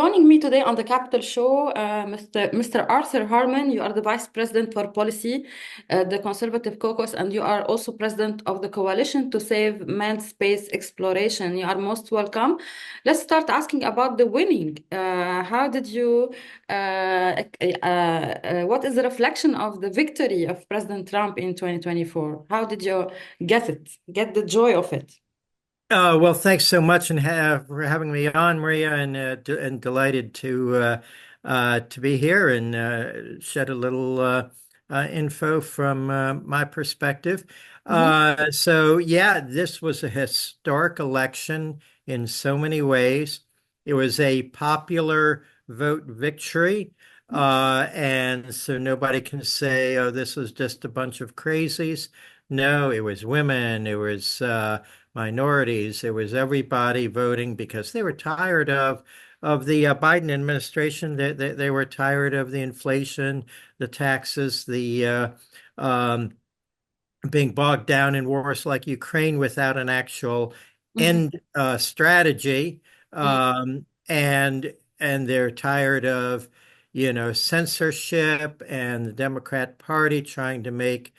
joining me today on the Capital Show, Mr. Arthur Harman. You are the Vice President for Policy, the Conservative Caucus, and you are also President of the Coalition to Save Manned Space Exploration. You are most welcome. Let's start asking about the winning. How did you, what is the reflection of the victory of President Trump in 2024? How did you get the joy of it? Well, thanks so much for having me on, Maria, and delighted to be here and shed a little info from my perspective. Mhm, Yeah, this was a historic election in so many ways. It was a popular vote victory, and so nobody can say, "Oh, this was just a bunch of crazies." No, it was women. It was minorities. It was everybody voting because they were tired of the Biden administration. They were tired of the inflation, the taxes, the um, being bogged down in wars like Ukraine without an actual mhm, end strategy, mhm, and they're tired of, censorship and the Democrat Party trying to make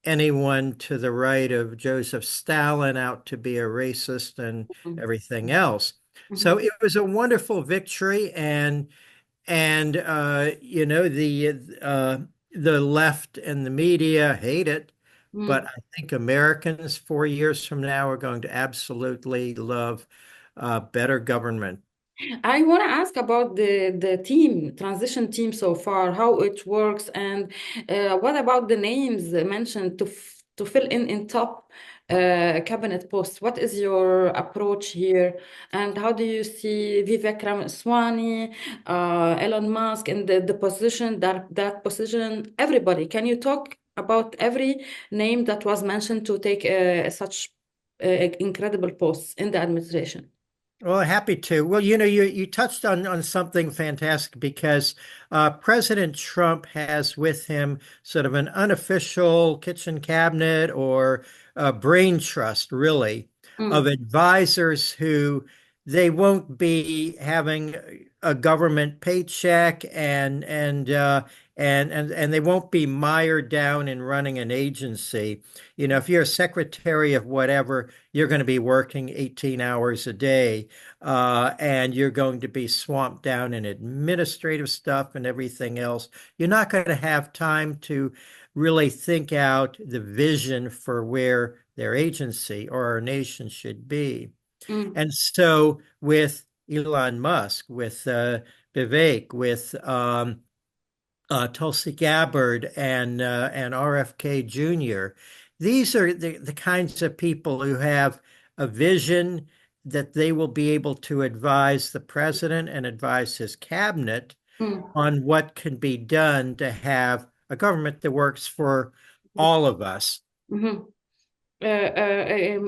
anyone to the right of Joseph Stalin out to be a racist and mhm, everything else. So mhm, it was a wonderful victory, and the left and the media hate it, but mhm. I think Americans 4 years from now are going to absolutely love better government. I want to ask about the team, transition team so far, how it works, and what about the names mentioned to fill in top cabinet posts? What is your approach here, and how do you see Vivek Ramaswamy, Elon Musk in the position that position? Everybody, can you talk about every name that was mentioned to take such incredible posts in the administration? Well, happy to. Well, you touched on something fantastic because President Trump has with him sort of an unofficial kitchen cabinet or brain trust, really, of Mm, advisors who they won't be having a government paycheck and they won't be mired down in running an agency. If you're a secretary of whatever, you're going to be working 18 hours a day, and you're going to be swamped down in administrative stuff and everything else. You're not going to have time to really think out the vision for where their agency or our nation should be. mm, And so with Elon Musk, with Vivek, with Tulsi Gabbard and RFK Jr. These are the kinds of people who have a vision that they will be able to advise the president and advise his cabinet mm. on what can be done to have a government that works for all of us. Mhm.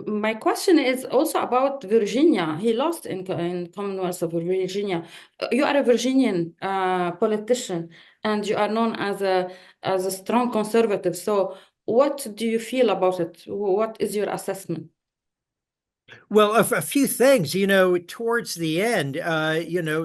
My question is also about Virginia. He lost in Commonwealth of Virginia. You are a Virginian politician, and you are known as a strong conservative. So, what do you feel about it? What is your assessment? Well, a few things, towards the end,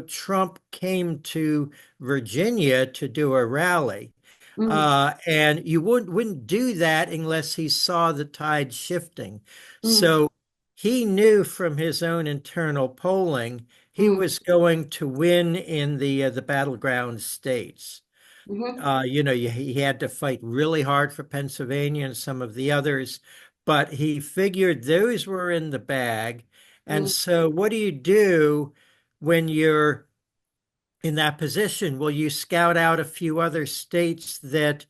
Trump came to Virginia to do a rally. Mm, And you wouldn't do that unless he saw the tide shifting. mm, So he knew from his own internal polling he mm, was going to win in the battleground states. mhm, He had to fight really hard for Pennsylvania and some of the others, but he figured those were in the bag. And mm, so, what do you do when you're in that position? Well, you scout out a few other states that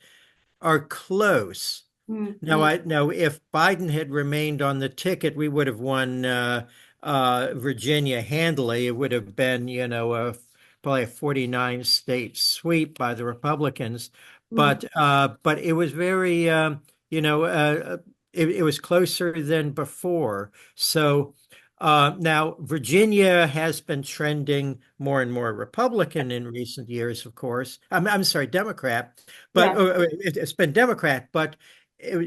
are close. mm, Now, mm, I now if Biden had remained on the ticket, we would have won Virginia handily. It would have been, probably a 49 state sweep by the Republicans. mm, But it was very, you know, it was closer than before. So now Virginia has been trending more and more Republican in recent years, of course. I'm sorry, Democrat, but yeah, it's been Democrat. But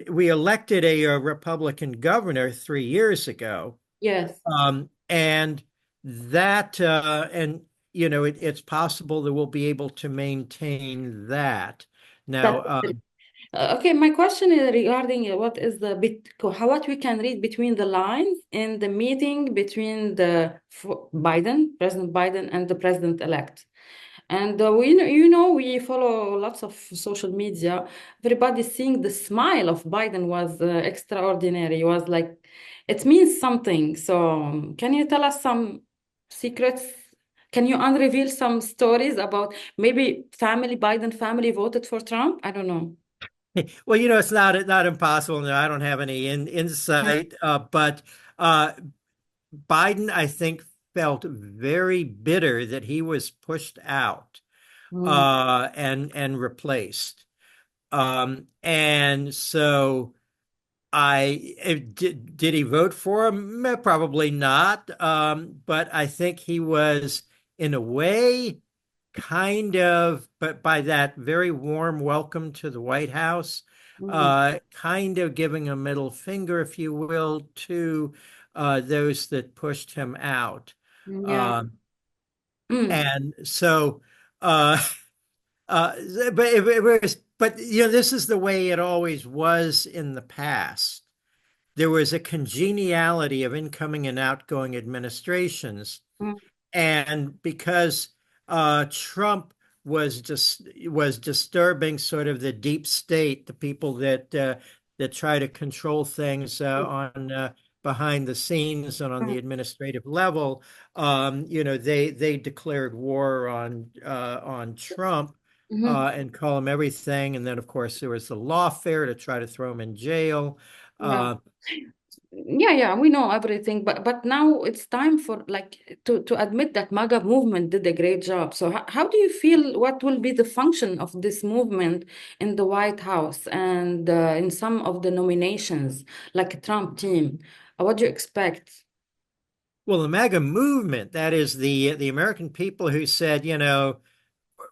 we elected a Republican governor 3 years ago, yes. and that and it's possible that we'll be able to maintain that. Now, That okay, my question is regarding what is the bit how what we can read between the lines in the meeting between President Biden, and the president-elect. And we follow lots of social media. Everybody's seeing the smile of Biden was extraordinary. It was like it means something. So, can you tell us some secrets? Can you unreveal some stories about maybe Biden family voted for Trump? I don't know. well, it's not impossible. No, I don't have any insight, but uh, Biden, I think, felt very bitter that he was pushed out Mm, and replaced. And so did he vote for him? Probably not. But I think he was, in a way, kind of, but by that very warm welcome to the White House, mm, kind of giving a middle finger, if you will, to those that pushed him out. yeah. Um, Mm, and so, uh, uh, but this is the way it always was in the past. There was a congeniality of incoming and outgoing administrations. mm, And because Trump was disturbing sort of the deep state, the people that try to control things on behind the scenes and on mm, the administrative level, they declared war on Trump. mhm. And call him everything. And then, of course, there was the lawfare to try to throw him in jail. Yeah. Uh, Yeah, we know everything, but now it's time for like to admit that MAGA movement did a great job. So how do you feel what will be the function of this movement in the White House and in some of the nominations, like Trump team? What do you expect? well, the MAGA movement, that is the American people who said,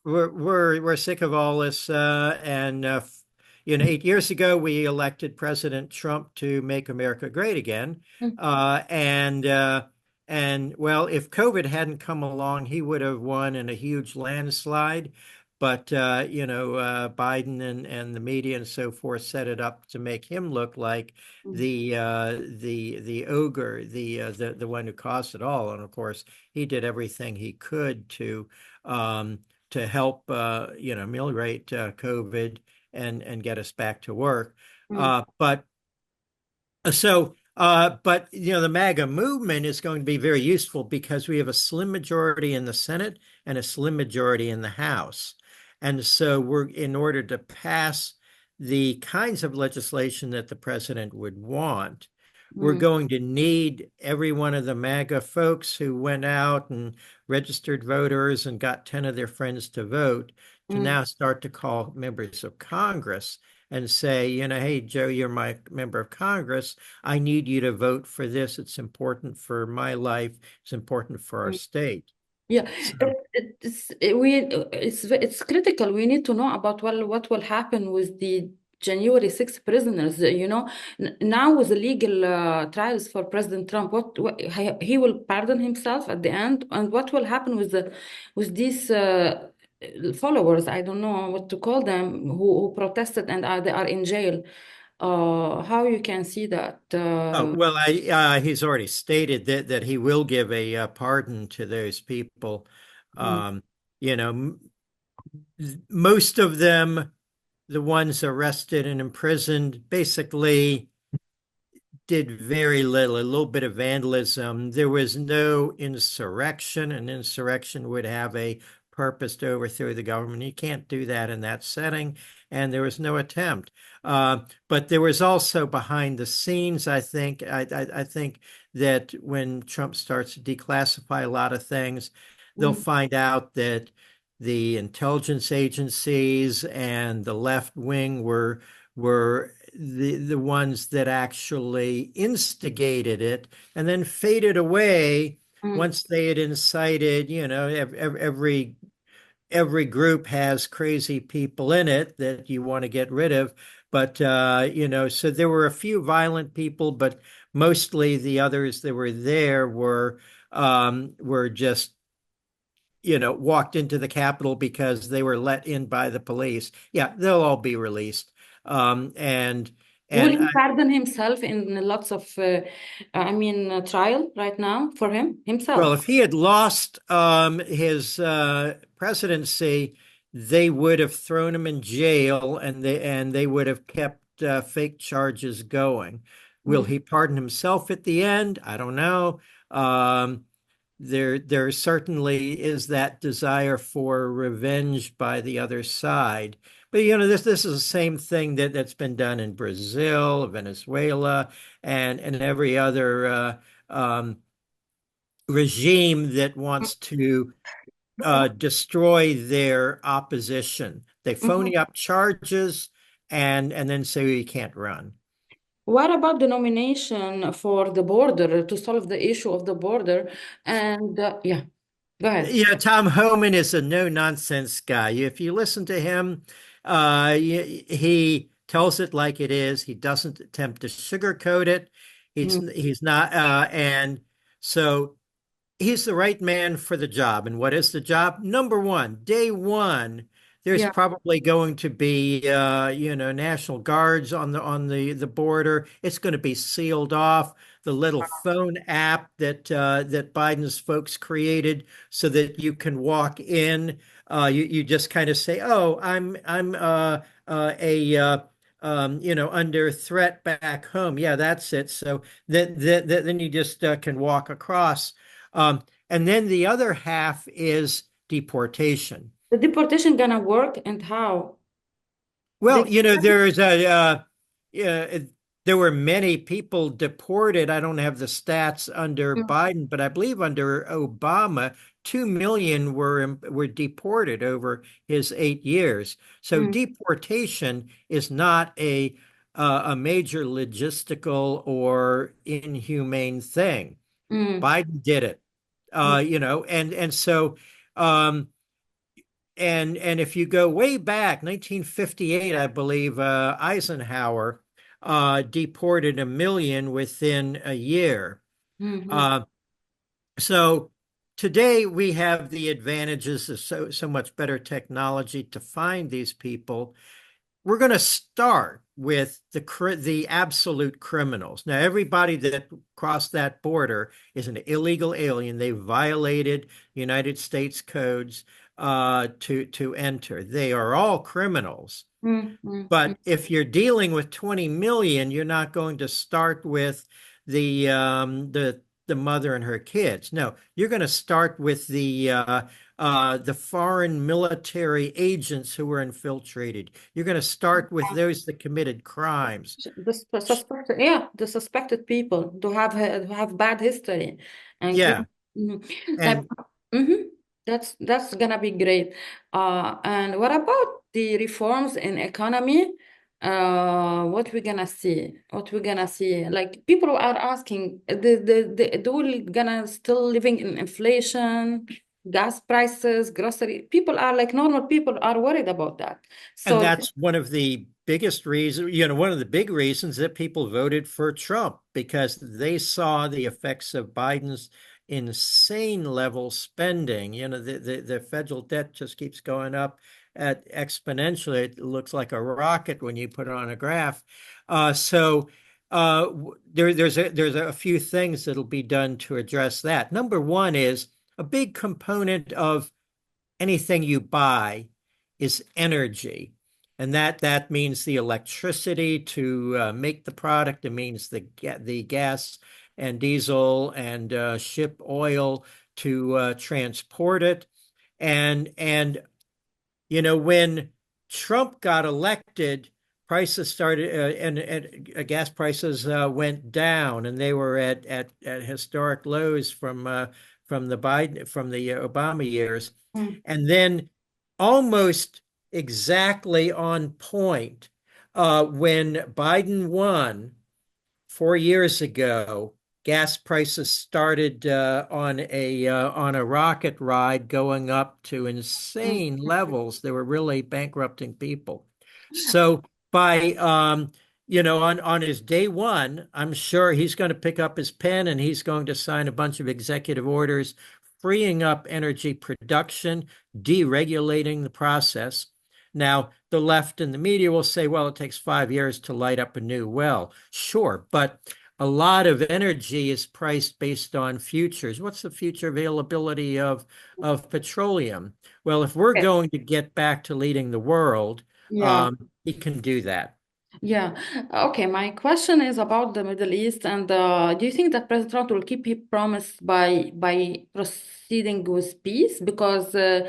we're sick of all this. And 8 years ago we elected President Trump to make America great again. Mm, And well, if COVID hadn't come along, he would have won in a huge landslide. But Biden and the media and so forth set it up to make him look like mm, the ogre, the one who caused it all. And of course, he did everything he could um, to help ameliorate COVID and get us back to work. mm, But the MAGA movement is going to be very useful because we have a slim majority in the Senate and a slim majority in the House. And so in order to pass the kinds of legislation that the president would want, we're mm, going to need every one of the MAGA folks who went out and registered voters and got 10 of their friends to vote to mm, now start to call members of Congress and say, hey, Joe, you're my member of Congress. I need you to vote for this. It's important for my life. It's important for our mm. state. Yeah, So, it's critical. We need to know about what will happen with the January 6th prisoners. Now with the legal trials for President Trump, what he will pardon himself at the end, and what will happen with these followers? I don't know what to call them who protested and they are in jail. How you can see that? oh, well, he's already stated that he will give a pardon to those people. Mm, Um, you know, most of them, the ones arrested and imprisoned, basically did very little, a little bit of vandalism. There was no insurrection. An insurrection would have a purpose to overthrow the government. You can't do that in that setting. And there was no attempt. But there was also behind the scenes, I think that when Trump starts to declassify a lot of things, they'll mm, find out that the intelligence agencies and the left wing were the ones that actually instigated it and then faded away mm, once they had incited, every group has crazy people in it that you want to get rid of. But so there were a few violent people, but mostly the others that were there were just walked into the Capitol because they were let in by the police. Yeah, they'll all be released. Um, and Will and he pardon himself in lots of, trial right now for him Well, himself? if he had lost his presidency, they would have thrown him in jail, and they would have kept fake charges going. Will Mm. he pardon himself at the end? I don't know. Um, there certainly is that desire for revenge by the other side. But this is the same thing that's been done in Brazil, Venezuela, and every other regime that wants to destroy their opposition. They phony Mhm. up charges and then say you can't run. What about the nomination for the border to solve the issue of the border? And yeah, go ahead. Tom Homan is a no-nonsense guy. If you listen to him, he tells it like it is. He doesn't attempt to sugarcoat it. Mm. He's not, and so he's the right man for the job. And what is the job? Number one, day one, there's Yeah. probably going to be National Guards on the border. It's going to be sealed off. The little phone app that Biden's folks created so that you can walk in. You just kind of say, "Oh, I'm a under threat back home." Yeah, that's it. So then you just can walk across. And then the other half is deportation. The deportation gonna work and how? Well, The, uh, there were many people deported. I don't have the stats under Mm, Biden, but I believe under Obama, 2 million were deported over his 8 years. So mm, deportation is not a major logistical or inhumane thing. mm, Biden did it. mm, And so um and if you go way back, 1958, I believe, Eisenhower deported 1 million within a year. mhm. Uh, so today we have the advantages of so much better technology to find these people. We're going to start with the absolute criminals. Now, everybody that crossed that border is an illegal alien. They violated United States codes to enter. They are all criminals. Mm, mm, mm. But if you're dealing with 20 million, you're not going to start with the mother and her kids. No, you're going to start with the foreign military agents who were infiltrated. You're going to start with those that committed crimes. The suspected people to have bad history and Yeah, Mhm. Uh, and that's gonna be great. And what about the reforms in economy? What we gonna see? What we gonna see? Like people are asking, do we gonna still living in inflation, gas prices, grocery? People are like normal people are worried about that. And So. that's one of the biggest reasons, one of the big reasons that people voted for Trump because they saw the effects of Biden's insane level spending. The federal debt just keeps going up at exponentially. It looks like a rocket when you put it on a graph. So there's a few things that'll be done to address that. Number one is a big component of anything you buy is energy. And that means the electricity to make the product. It means the gas and diesel and ship oil to transport it. And when Trump got elected, prices started and gas prices went down, and they were at historic lows from the Obama years, Mm, and then almost exactly on point when Biden won 4 years ago, gas prices started on a rocket ride, going up to mm, insane levels. They were really bankrupting people. So by on his day one, I'm sure he's going to pick up his pen and he's going to sign a bunch of executive orders freeing up energy production, deregulating the process. Now, the left and the media will say, well, it takes 5 years to light up a new well. Sure, but a lot of energy is priced based on futures. What's the future availability of petroleum? Well, if we're Okay. going to get back to leading the world, Yeah. he can do that. Yeah. Okay. My question is about the Middle East, and do you think that President Trump will keep his promise by proceeding with peace? Because do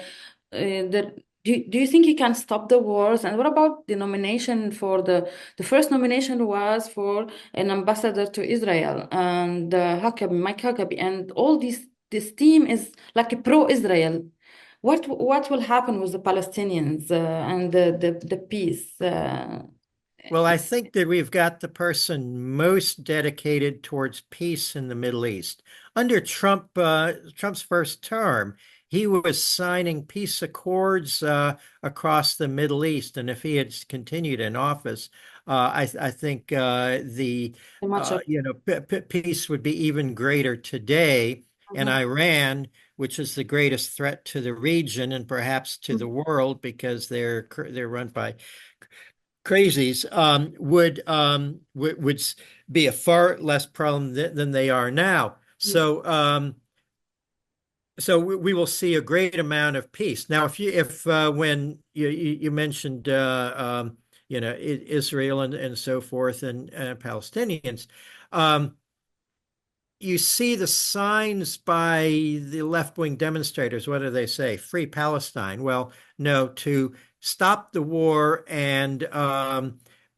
you think he can stop the wars? And what about the nomination for the first nomination was for an ambassador to Israel and Huckabee, Mike Huckabee, and all this team is like a pro-Israel. What will happen with the Palestinians and the peace? Well, I think that we've got the person most dedicated towards peace in the Middle East. Under Trump's first term, he was signing peace accords across the Middle East, and if he had continued in office, I think the Much of peace would be even greater today. And Mhm. Iran, which is the greatest threat to the region and perhaps to the world because they're run by crazies, would be a far less problem than they are now. So we will see a great amount of peace. Now, if when you mentioned Israel and so forth and Palestinians, um, you see the signs by the left-wing demonstrators. What do they say? Free Palestine. Well, no, to stop the war and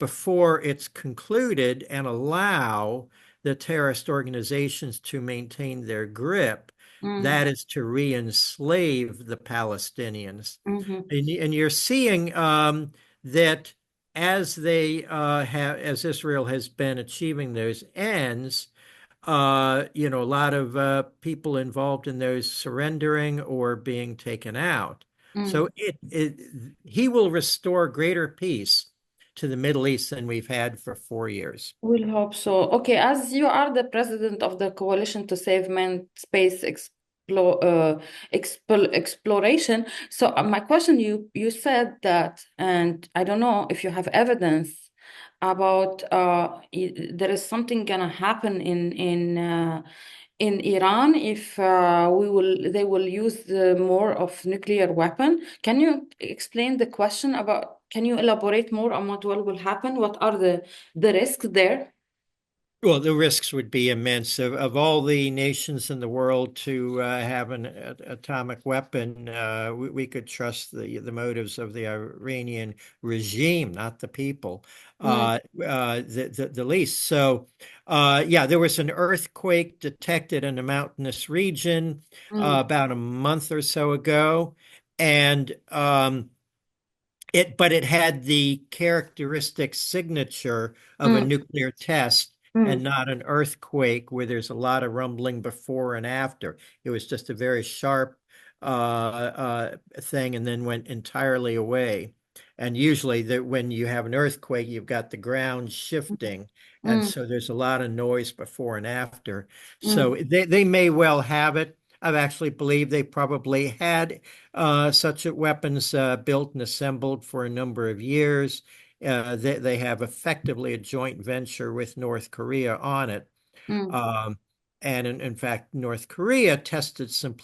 before it's concluded and allow the terrorist organizations to maintain their grip. Mm, That is to re-enslave the Palestinians. mhm, And you're seeing that as Israel has been achieving those ends, a lot of people involved in those surrendering or being taken out. mm. So he will restore greater peace to the Middle East than we've had for 4 years. We'll hope so. Okay, as you are the president of the Coalition to Save Men Space Exploration, so my question, you said that, and I don't know if you have evidence about there is something gonna happen in Iran if they will use more of nuclear weapon. Can you explain the question about, can you elaborate more on what will happen? What are the risks there? Well, the risks would be immense. Of all the nations in the world to have an atomic weapon, we could trust the motives of the Iranian regime, not the people, Mm, the least. So, yeah, there was an earthquake detected in a mountainous region mm, about a month or so ago, and but it had the characteristic signature of a mm, nuclear test and mm, not an earthquake where there's a lot of rumbling before and after. It was just a very sharp thing and then went entirely away. And usually when you have an earthquake, you've got the ground shifting. And mm, so there's a lot of noise before and after. So mm, they may well have it. I've actually believed they probably had such weapons built and assembled for a number of years. They have effectively a joint venture with North Korea on it. mm, Um, and in fact, North Korea tested some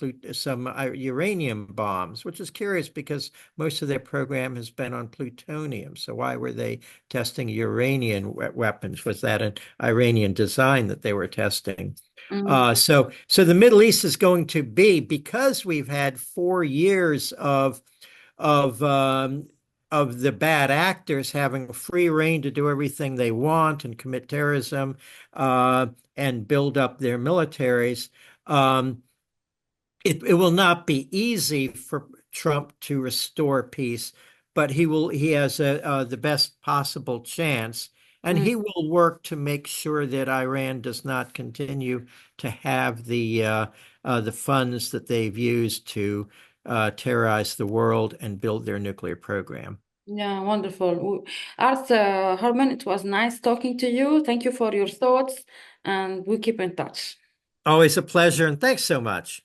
uranium bombs, which is curious because most of their program has been on plutonium. So why were they testing uranium weapons? Was that an Iranian design that they were testing? mm. So the Middle East is going to be, because we've had 4 years of um, of the bad actors having free reign to do everything they want and commit terrorism and build up their militaries. Um, it will not be easy for Trump to restore peace, but he has the best possible chance, and Mm. he will work to make sure that Iran does not continue to have the funds that they've used to terrorize the world and build their nuclear program. Yeah, wonderful. Arthur Harman, it was nice talking to you. Thank you for your thoughts, and we keep in touch. Always a pleasure, and thanks so much.